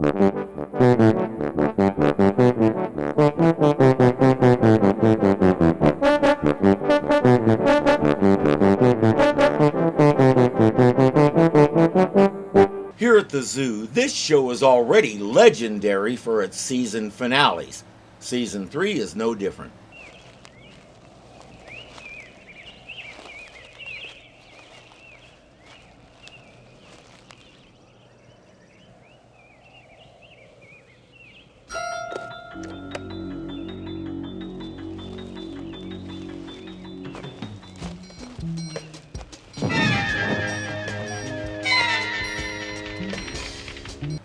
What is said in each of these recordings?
Here at the zoo, this show is already legendary for its season finales. Season 3 is no different.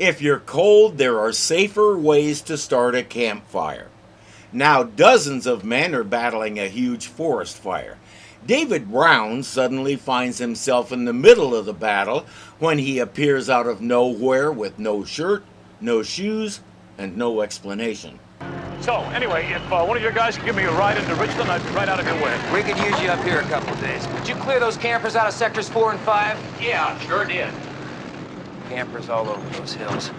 If you're cold, there are safer ways to start a campfire. Now dozens of men are battling a huge forest fire. David Brown suddenly finds himself in the middle of the battle when he appears out of nowhere with no shirt, no shoes, and no explanation. So, anyway, if one of your guys could give me a ride into Richland, I'd be right out of your way. We could use you up here a couple of days. Did you clear those campers out of sectors 4 and 5? Yeah, sure did. Campers all over those hills.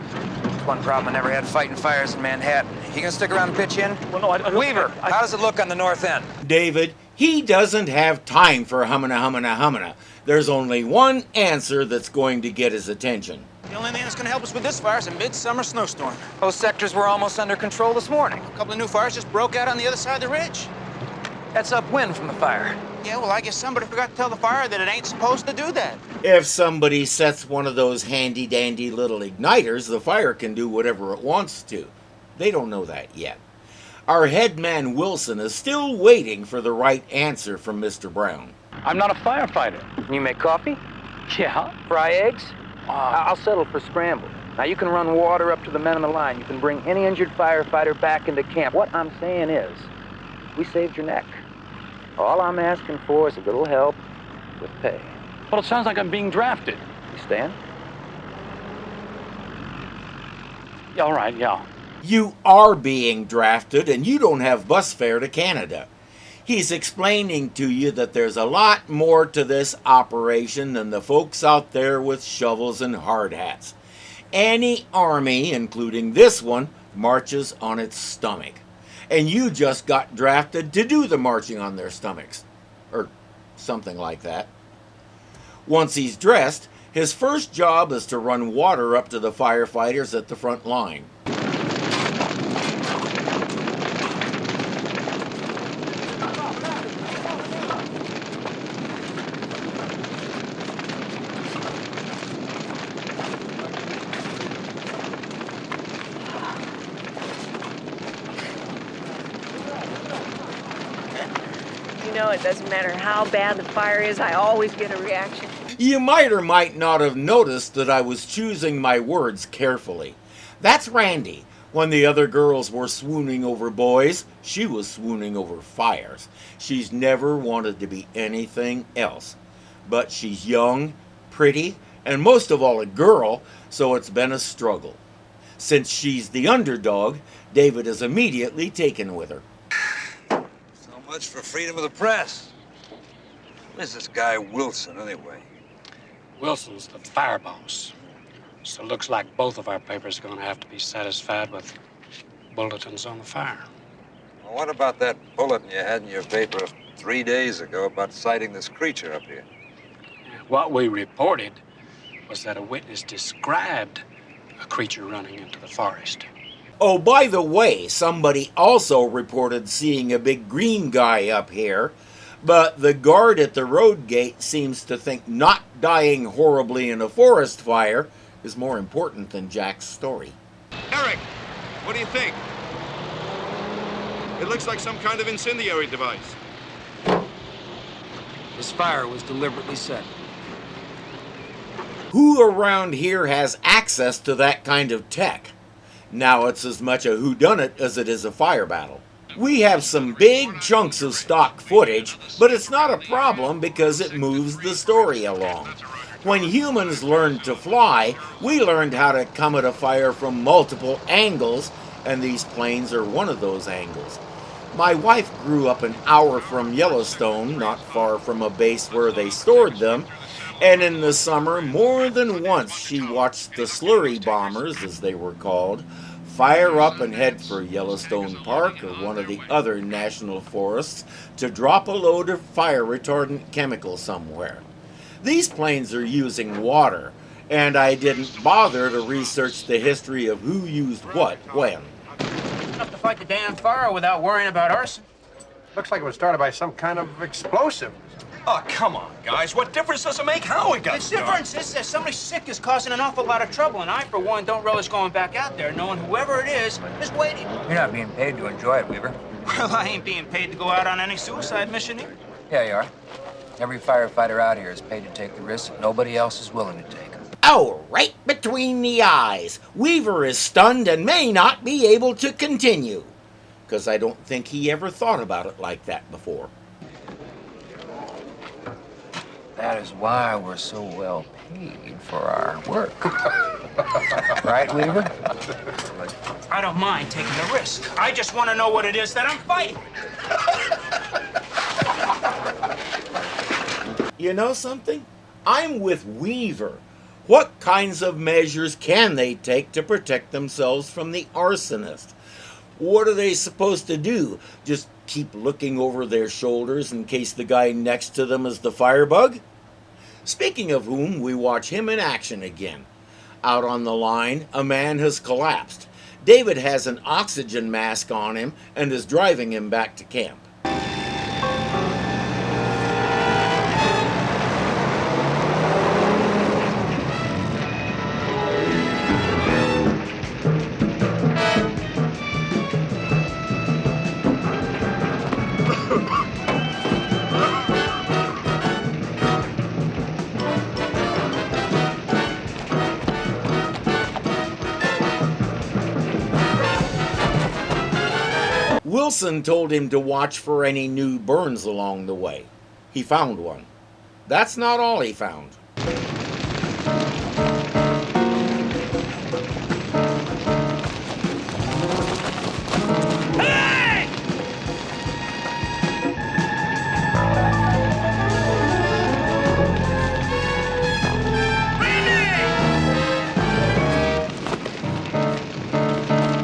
One problem I never had fighting fires in Manhattan. You gonna stick around and pitch in? Well, no, I Weaver, how does it look on the north end? David, he doesn't have time for humana. There's only one answer that's going to get his attention. The only thing that's going to help us with this fire is a midsummer snowstorm. Those sectors were almost under control this morning. A couple of new fires just broke out on the other side of the ridge. That's upwind from the fire. Yeah, well, I guess somebody forgot to tell the fire that it ain't supposed to do that. If somebody sets one of those handy-dandy little igniters, the fire can do whatever it wants to. They don't know that yet. Our head man Wilson is still waiting for the right answer from Mr. Brown. I'm not a firefighter. Can you make coffee? Yeah? Fry eggs? I'll settle for scrambled. Now, you can run water up to the men on the line. You can bring any injured firefighter back into camp. What I'm saying is, we saved your neck. All I'm asking for is a little help with pay. Well, it sounds like I'm being drafted. You stand? Yeah, all right, yeah. You are being drafted, and you don't have bus fare to Canada. He's explaining to you that there's a lot more to this operation than the folks out there with shovels and hard hats. Any army, including this one, marches on its stomach. And you just got drafted to do the marching on their stomachs. Or something like that. Once he's dressed, his first job is to run water up to the firefighters at the front line. You know, it doesn't matter how bad the fire is, I always get a reaction. You might or might not have noticed that I was choosing my words carefully. That's Randy. When the other girls were swooning over boys, she was swooning over fires. She's never wanted to be anything else. But she's young, pretty, and most of all a girl, so it's been a struggle. Since she's the underdog, David is immediately taken with her. Much for freedom of the press. Who is this guy Wilson, anyway? Wilson's the fire boss. So it looks like both of our papers are going to have to be satisfied with bulletins on the fire. Well, what about that bulletin you had in your paper 3 days ago about sighting this creature up here? What we reported was that a witness described a creature running into the forest. Oh, by the way, somebody also reported seeing a big green guy up here, but the guard at the road gate seems to think not dying horribly in a forest fire is more important than Jack's story. Eric, what do you think? It looks like some kind of incendiary device. This fire was deliberately set. Who around here has access to that kind of tech? Now it's as much a whodunit as it is a fire battle. We have some big chunks of stock footage, but it's not a problem because it moves the story along. When humans learned to fly, we learned how to come at a fire from multiple angles, and these planes are one of those angles. My wife grew up an hour from Yellowstone, not far from a base where they stored them, And in the summer, more than once she watched the slurry bombers, as they were called, fire up and head for Yellowstone Park or one of the other national forests to drop a load of fire-retardant chemical somewhere. These planes are using water, and I didn't bother to research the history of who used what when. Enough to fight the damn fire without worrying about arson. Looks like it was started by some kind of explosive. Oh, come on, guys. What difference does it make how it got The started? difference is that somebody sick is causing an awful lot of trouble, and I, for one, don't relish going back out there knowing whoever it is waiting. You're not being paid to enjoy it, Weaver. Well, I ain't being paid to go out on any suicide mission either. Yeah, you are. Every firefighter out here is paid to take the risks that nobody else is willing to take. Oh, right between the eyes. Weaver is stunned and may not be able to continue. Because I don't think he ever thought about it like that before. That is why we're so well paid for our work. Right, Weaver? I don't mind taking the risk. I just want to know what it is that I'm fighting. You know something? I'm with Weaver. What kinds of measures can they take to protect themselves from the arsonist? What are they supposed to do? Just keep looking over their shoulders in case the guy next to them is the firebug? Speaking of whom, we watch him in action again. Out on the line, a man has collapsed. David has an oxygen mask on him and is driving him back to camp. Wilson told him to watch for any new burns along the way. He found one. That's not all he found.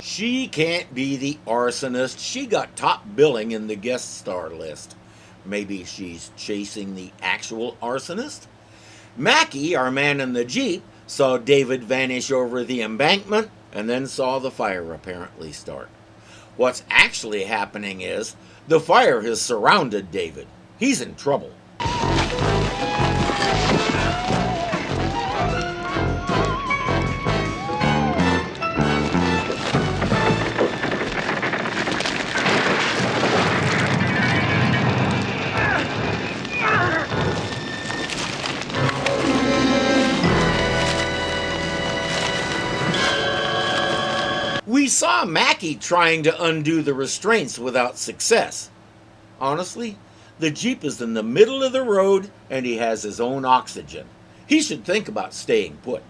She can't be the arsonist. She got top billing in the guest star list. Maybe she's chasing the actual arsonist? Mackie, our man in the Jeep, saw David vanish over the embankment and then saw the fire apparently start. What's actually happening is the fire has surrounded David. He's in trouble. We saw Mackie trying to undo the restraints without success. Honestly, the Jeep is in the middle of the road and he has his own oxygen. He should think about staying put.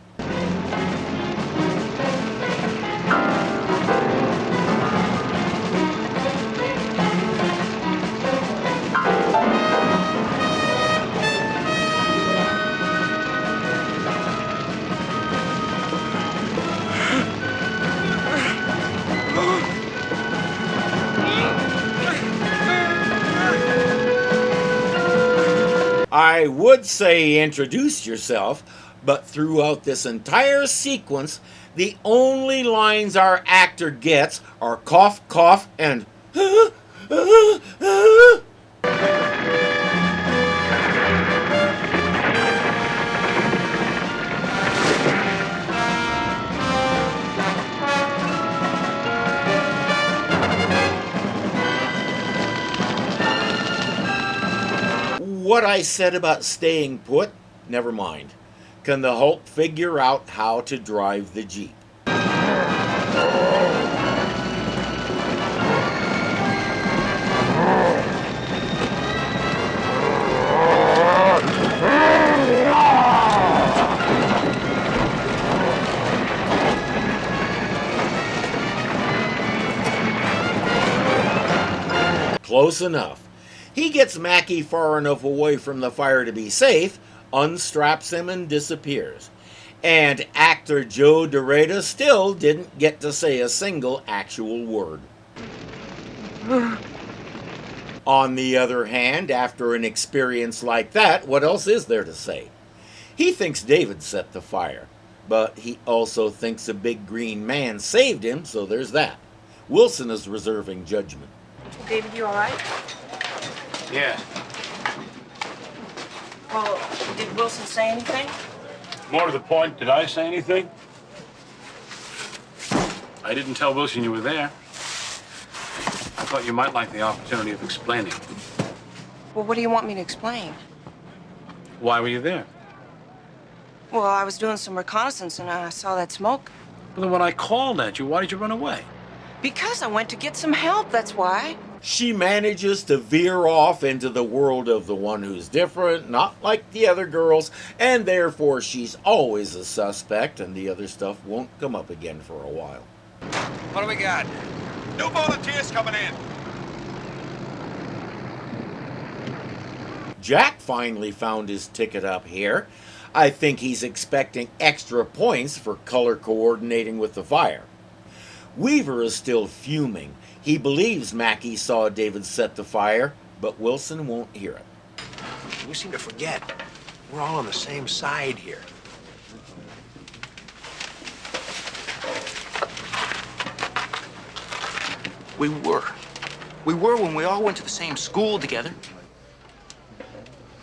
I would say introduce yourself, but throughout this entire sequence, the only lines our actor gets are cough, cough, and what I said about staying put, never mind. Can the Hulk figure out how to drive the Jeep? Close enough. He gets Mackie far enough away from the fire to be safe, unstraps him, and disappears. And actor Joe Dorada still didn't get to say a single actual word. On the other hand, after an experience like that, what else is there to say? He thinks David set the fire, but he also thinks a big green man saved him, so there's that. Wilson is reserving judgment. David, you all right? Yeah. Well, did Wilson say anything? More to the point, did I say anything? I didn't tell Wilson you were there. I thought you might like the opportunity of explaining. Well, what do you want me to explain? Why were you there? Well, I was doing some reconnaissance and I saw that smoke. Well, then when I called at you, why did you run away? Because I went to get some help, that's why. She manages to veer off into the world of the one who's different, not like the other girls, and therefore she's always a suspect, and the other stuff won't come up again for a while. What do we got? New volunteers coming in. Jack finally found his ticket up here. I think he's expecting extra points for color coordinating with the fire. Weaver is still fuming. He believes Mackey saw David set the fire, but Wilson won't hear it. You seem to forget. We're all on the same side here. We were. We were when we all went to the same school together.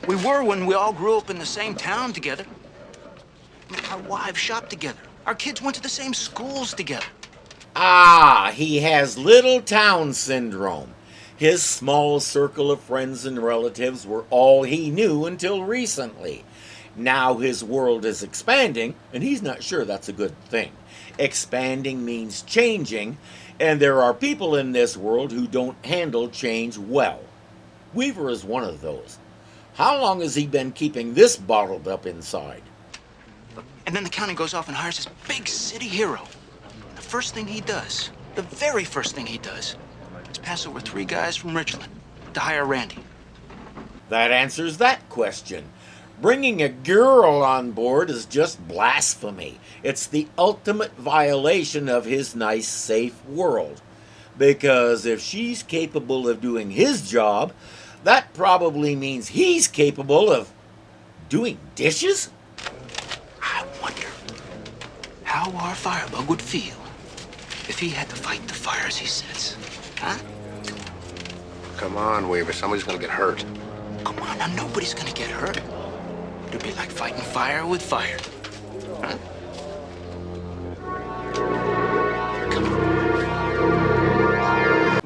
We were when we all grew up in the same town together. Our wives shopped together. Our kids went to the same schools together. Ah, he has little town syndrome. His small circle of friends and relatives were all he knew until recently. Now his world is expanding, and he's not sure that's a good thing. Expanding means changing, and there are people in this world who don't handle change well. Weaver is one of those. How long has he been keeping this bottled up inside? And then the county goes off and hires this big city hero. And the first thing he does, the very first thing he does, is pass over 3 guys from Richland to hire Randy. That answers that question. Bringing a girl on board is just blasphemy. It's the ultimate violation of his nice, safe world. Because if she's capable of doing his job, that probably means he's capable of doing dishes? I wonder how our firebug would feel if he had to fight the fires he sets. Huh? Come on, Weaver. Somebody's gonna get hurt. Come on, now nobody's gonna get hurt. It'd be like fighting fire with fire. Huh?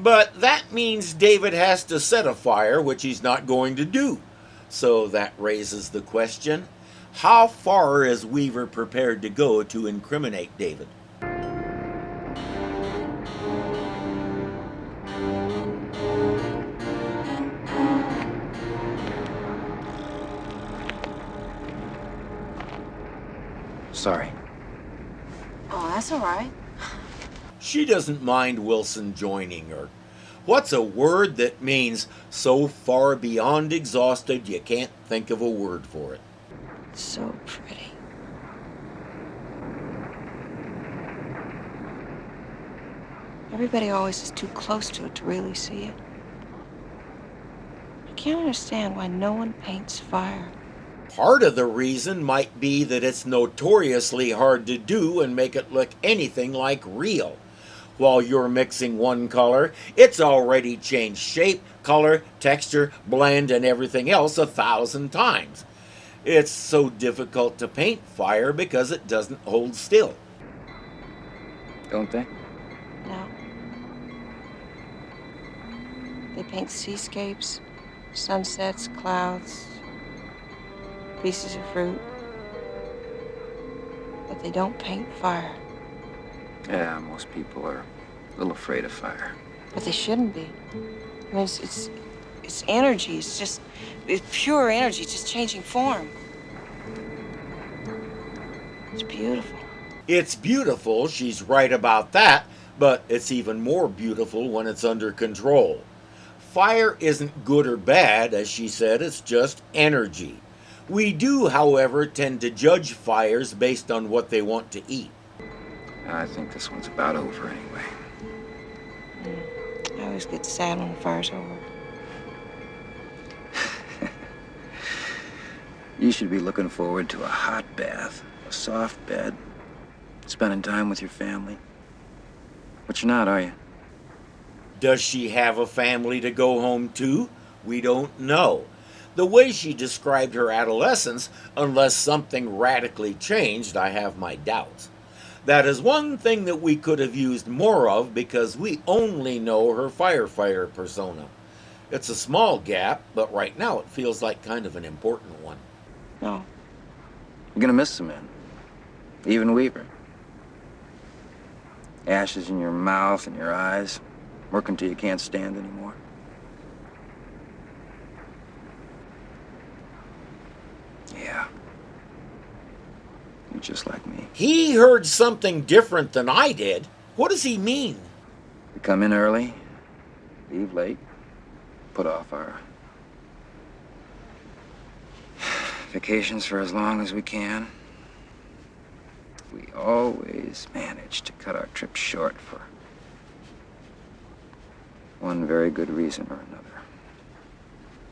But that means David has to set a fire, which he's not going to do. So that raises the question, how far is Weaver prepared to go to incriminate David? Sorry. Oh, that's all right. She doesn't mind Wilson joining her. What's a word that means so far beyond exhausted you can't think of a word for it? So pretty. Everybody always is too close to it to really see it. I can't understand why no one paints fire. Part of the reason might be that it's notoriously hard to do and make it look anything like real. While you're mixing one color, it's already changed shape, color, texture, blend, and everything else 1,000 times. It's so difficult to paint fire because it doesn't hold still. Don't they? No. They paint seascapes, sunsets, clouds, pieces of fruit. But they don't paint fire. Yeah, most people are a little afraid of fire. But they shouldn't be. I mean, it's energy. It's pure energy. It's just changing form. It's beautiful. It's beautiful, she's right about that, but it's even more beautiful when it's under control. Fire isn't good or bad, as she said, it's just energy. We do, however, tend to judge fires based on what they want to eat. I think this one's about over anyway. I always get sad when the fire's over. You should be looking forward to a hot bath, a soft bed, spending time with your family. But you're not, are you? Does she have a family to go home to? We don't know. The way she described her adolescence, unless something radically changed, I have my doubts. That is one thing that we could have used more of because we only know her firefighter persona. It's a small gap, but right now it feels like kind of an important one. No. You're gonna miss the men. Even Weaver. Ashes in your mouth and your eyes, working till you can't stand anymore. Yeah. You're just like me. He heard something different than I did. What does he mean? We come in early, leave late, put off our vacations for as long as we can. We always manage to cut our trip short for one very good reason or another.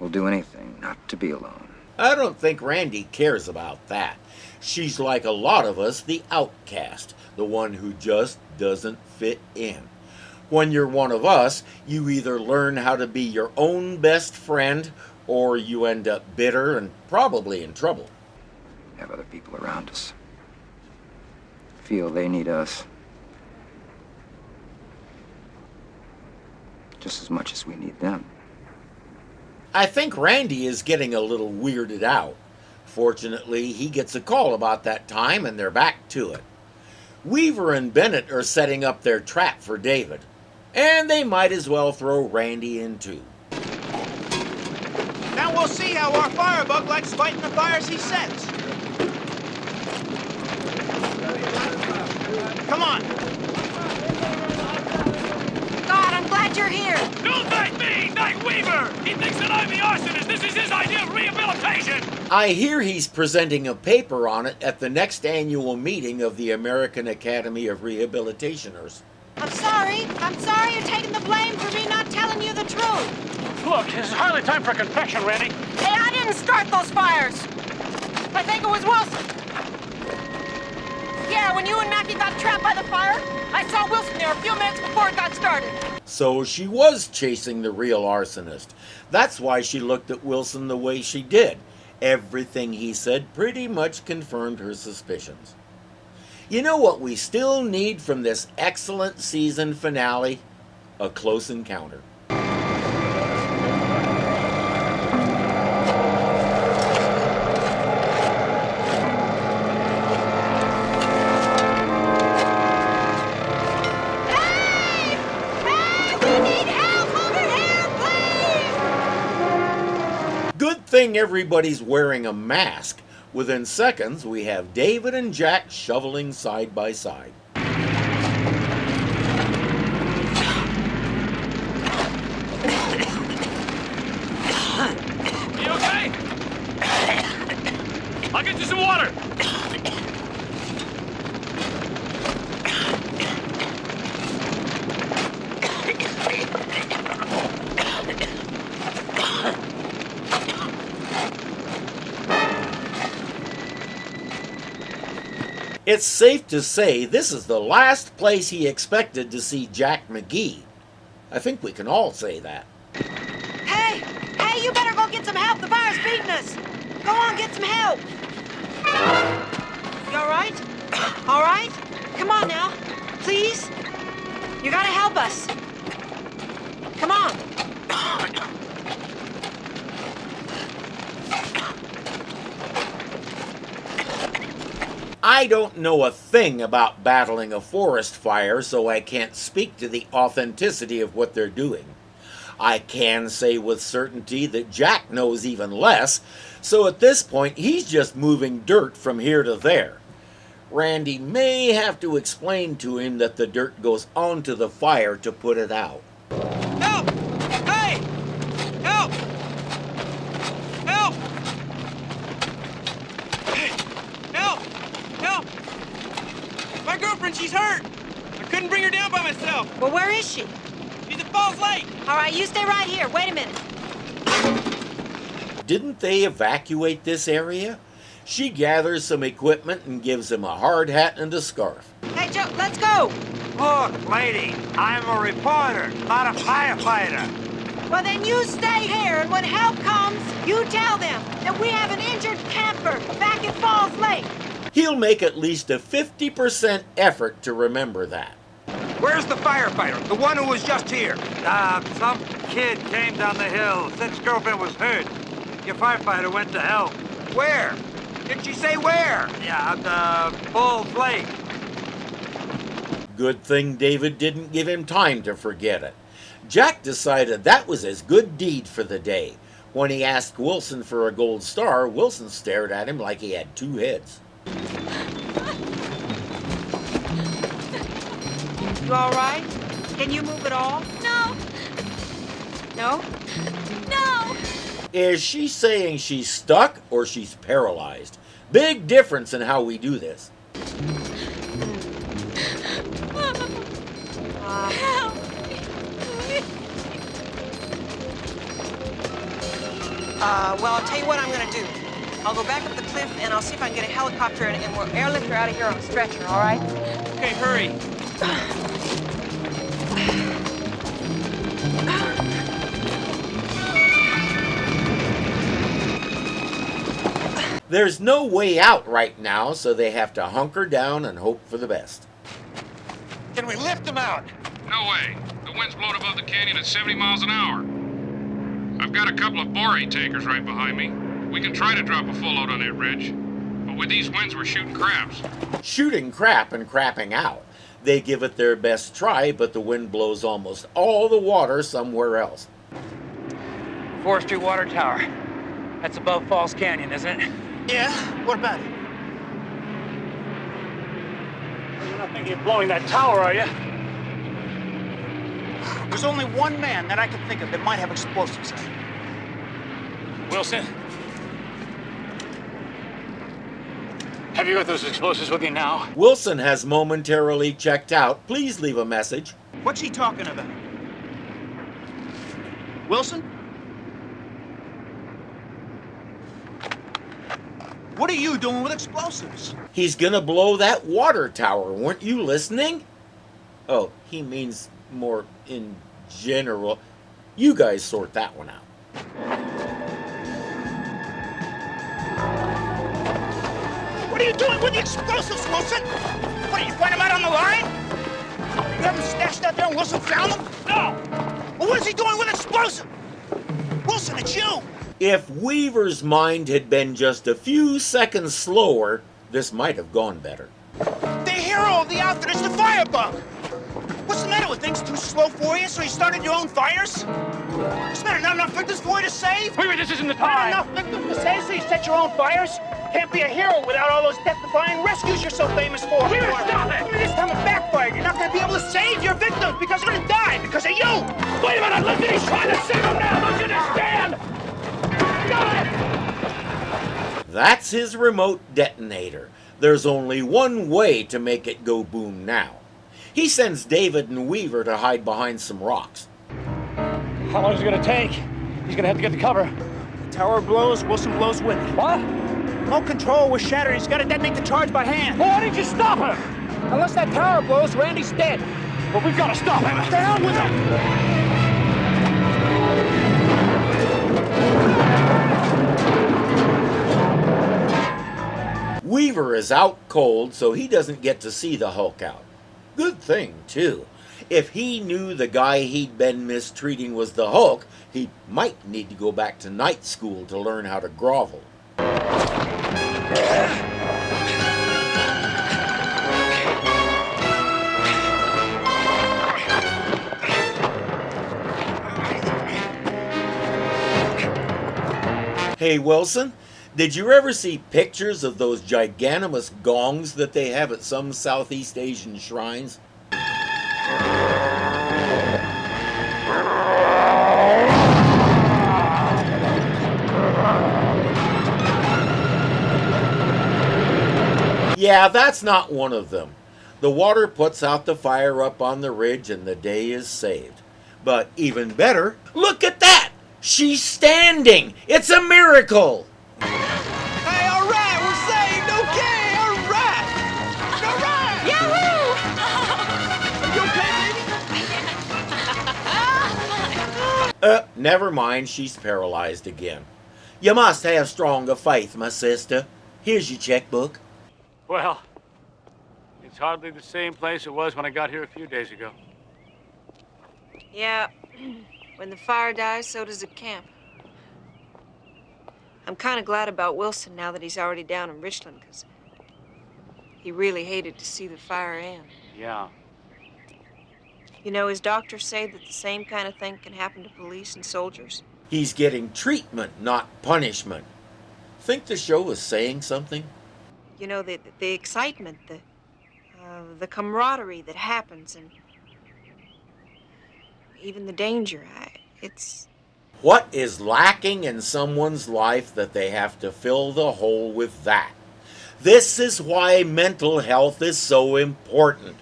We'll do anything not to be alone. I don't think Randy cares about that. She's like a lot of us, the outcast, the one who just doesn't fit in. When you're one of us, you either learn how to be your own best friend or you end up bitter and probably in trouble. Have other people around us. Feel they need us just as much as we need them. I think Randy is getting a little weirded out. Fortunately, he gets a call about that time and they're back to it. Weaver and Bennett are setting up their trap for David, and they might as well throw Randy in too. Now we'll see how our firebug likes fighting the fires he sets. Come on. God, I'm glad you're here. Don't thank me! Thank Weaver! He thinks that I'm the arsonist! This is his idea of rehabilitation! I hear he's presenting a paper on it at the next annual meeting of the American Academy of Rehabilitationers. I'm sorry you're taking the blame for me not telling you the truth. Look, it's hardly time for confession, Randy. Hey, I didn't start those fires. I think it was Wilson. Yeah, when you and Mackie got trapped by the fire, I saw Wilson there a few minutes before it got started. So she was chasing the real arsonist. That's why she looked at Wilson the way she did. Everything he said pretty much confirmed her suspicions. You know what we still need from this excellent season finale? A close encounter. Good thing everybody's wearing a mask. Within seconds, we have David and Jack shoveling side by side. You okay? I'll get you some water. It's safe to say this is the last place he expected to see Jack McGee. I think we can all say that. Hey, you better go get some help. The fire's beating us. Go on, get some help. You all right? All right? Come on now. Please? You gotta help us. Come on. I don't know a thing about battling a forest fire, so I can't speak to the authenticity of what they're doing. I can say with certainty that Jack knows even less, so at this point he's just moving dirt from here to there. Randy may have to explain to him that the dirt goes onto the fire to put it out. Help! Hey! Help! Help! she's hurt. I couldn't bring her down by myself. Well, where is she? She's at Falls Lake. All right, you stay right here. Wait a minute. Didn't they evacuate this area? She gathers some equipment and gives him a hard hat and a scarf. Hey, Joe, let's go. Look, lady, I'm a reporter, not a firefighter. Well, then you stay here, and when help comes, you tell them that we have an injured camper back at Falls Lake. He'll make at least a 50% effort to remember that. Where's the firefighter? The one who was just here? Some kid came down the hill. Said his girlfriend was hurt. Your firefighter went to help. Where? Didn't she say where? Yeah, at Falls Lake. Good thing David didn't give him time to forget it. Jack decided that was his good deed for the day. When he asked Wilson for a gold star, Wilson stared at him like he had two heads. You all right? Can you move at all? No. No? No. Is she saying she's stuck or she's paralyzed? Big difference in how we do this. Help me. Well, I'll tell you what I'm gonna do. I'll go back up the cliff and I'll see if I can get a helicopter and we'll airlift her out of here on a stretcher, all right? Okay, hurry. There's no way out right now, so they have to hunker down and hope for the best. Can we lift him out? No way. The wind's blowing above the canyon at 70 miles an hour. I've got a couple of borate tankers right behind me. We can try to drop a full load on that ridge. But with these winds, we're shooting craps. Shooting crap and crapping out. They give it their best try, but the wind blows almost all the water somewhere else. Forestry Water Tower. That's above Falls Canyon, isn't it? Yeah, what about it? You're not thinking of blowing that tower, are you? There's only one man that I can think of that might have explosives in it. Wilson? Have you got those explosives with you now? Wilson has momentarily checked out. Please leave a message. What's he talking about? Wilson? What are you doing with explosives? He's gonna blow that water tower. Weren't you listening? Oh, he means more in general. You guys sort that one out. What are you doing with the explosives, Wilson? What, are you finding them out on the line? You have them stashed out there and Wilson found them? No! Well, what is he doing with explosives? Wilson, it's you! If Weaver's mind had been just a few seconds slower, this might have gone better. The hero of the outfit is the firebug! What's the matter with things? Too slow for you, so you started your own fires? What's the matter? Not enough victims for you to save? Wait, this isn't the Not time! enough victims to save, so you set your own fires? Can't be a hero without all those death-defying rescues you're so famous for. Weaver, stop it! This time it backfired. You're not going to be able to save your victims because they're going to die because of you! Wait a minute, listen, he's trying to save them now, don't you understand? That's his remote detonator. There's only one way to make it go boom now. He sends David and Weaver to hide behind some rocks. How long is it gonna take? He's gonna have to get to cover. The tower blows, Wilson blows with it. What? Remote control was shattered. He's got to detonate the charge by hand. Well, why didn't you stop him? Unless that tower blows, Randy's dead. Well, we've got to stop him. What the hell with him? Weaver is out cold, so he doesn't get to see the Hulk out. Good thing, too. If he knew the guy he'd been mistreating was the Hulk, he might need to go back to night school to learn how to grovel. Hey, Wilson, did you ever see pictures of those giganimous gongs that they have at some Southeast Asian shrines? Yeah, that's not one of them. The water puts out the fire up on the ridge and the day is saved. But even better, look at that! She's standing! It's a miracle! Hey, all right, we're saved, okay, all right! All right! Yahoo! Are you okay, baby? Never mind, she's paralyzed again. You must have stronger faith, my sister. Here's your checkbook. Well, it's hardly the same place it was when I got here a few days ago. Yeah, when the fire dies, so does the camp. I'm kind of glad about Wilson now that he's already down in Richland, because he really hated to see the fire end. Yeah. You know, his doctors say that the same kind of thing can happen to police and soldiers. He's getting treatment, not punishment. Think the show is saying something? You know, the excitement, the camaraderie that happens, and even the danger. It's... What is lacking in someone's life that they have to fill the hole with that? This is why mental health is so important.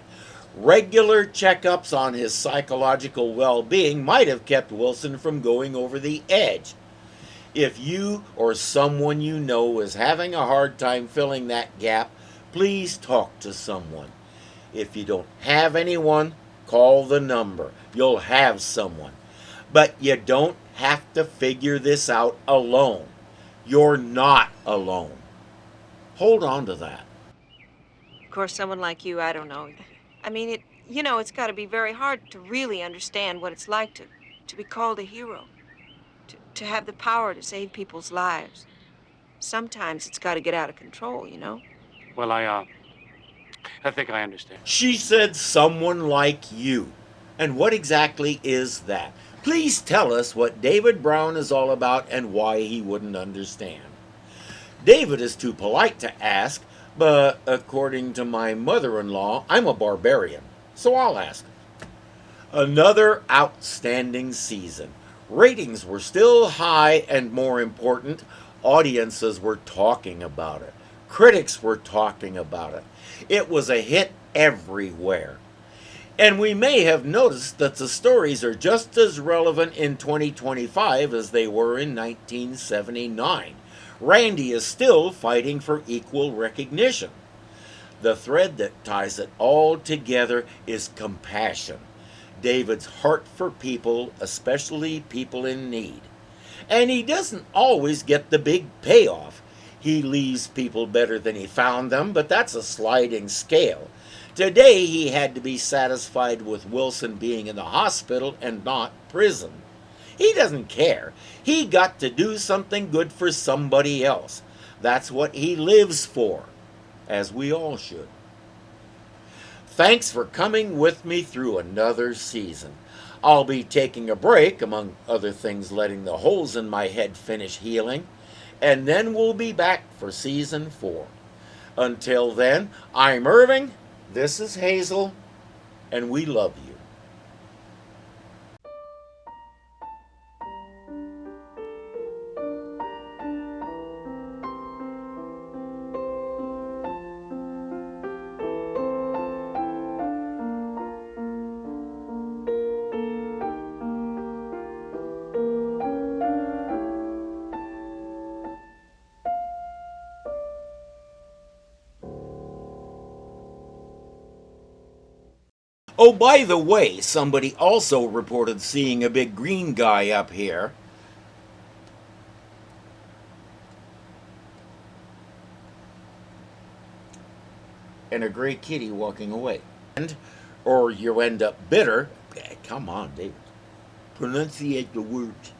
Regular checkups on his psychological well-being might have kept Wilson from going over the edge. If you or someone you know is having a hard time filling that gap, please talk to someone. If you don't have anyone, call the number. You'll have someone. But you don't have to figure this out alone. You're not alone. Hold on to that. Of course, someone like you, I don't know. I mean, it's got to be very hard to really understand what it's like to be called a hero, to have the power to save people's lives. Sometimes it's got to get out of control, you know? Well, I think I understand. She said someone like you. And what exactly is that? Please tell us what David Brown is all about and why he wouldn't understand. David is too polite to ask, but according to my mother-in-law, I'm a barbarian, so I'll ask. Another outstanding season. Ratings were still high, and more important, audiences were talking about it. Critics were talking about it. It was a hit everywhere. And we may have noticed that the stories are just as relevant in 2025 as they were in 1979. Randy is still fighting for equal recognition. The thread that ties it all together is compassion. David's heart for people, especially people in need. And he doesn't always get the big payoff. He leaves people better than he found them, but that's a sliding scale. Today he had to be satisfied with Wilson being in the hospital and not prison. He doesn't care. He got to do something good for somebody else. That's what he lives for, as we all should. Thanks for coming with me through another season. I'll be taking a break, among other things letting the holes in my head finish healing, and then we'll be back for season 4. Until then, I'm Irving, this is Hazel, and we love you. Oh, by the way, somebody also reported seeing a big green guy up here. And a gray kitty walking away. Or you end up bitter. Come on, David. Pronunciate the words.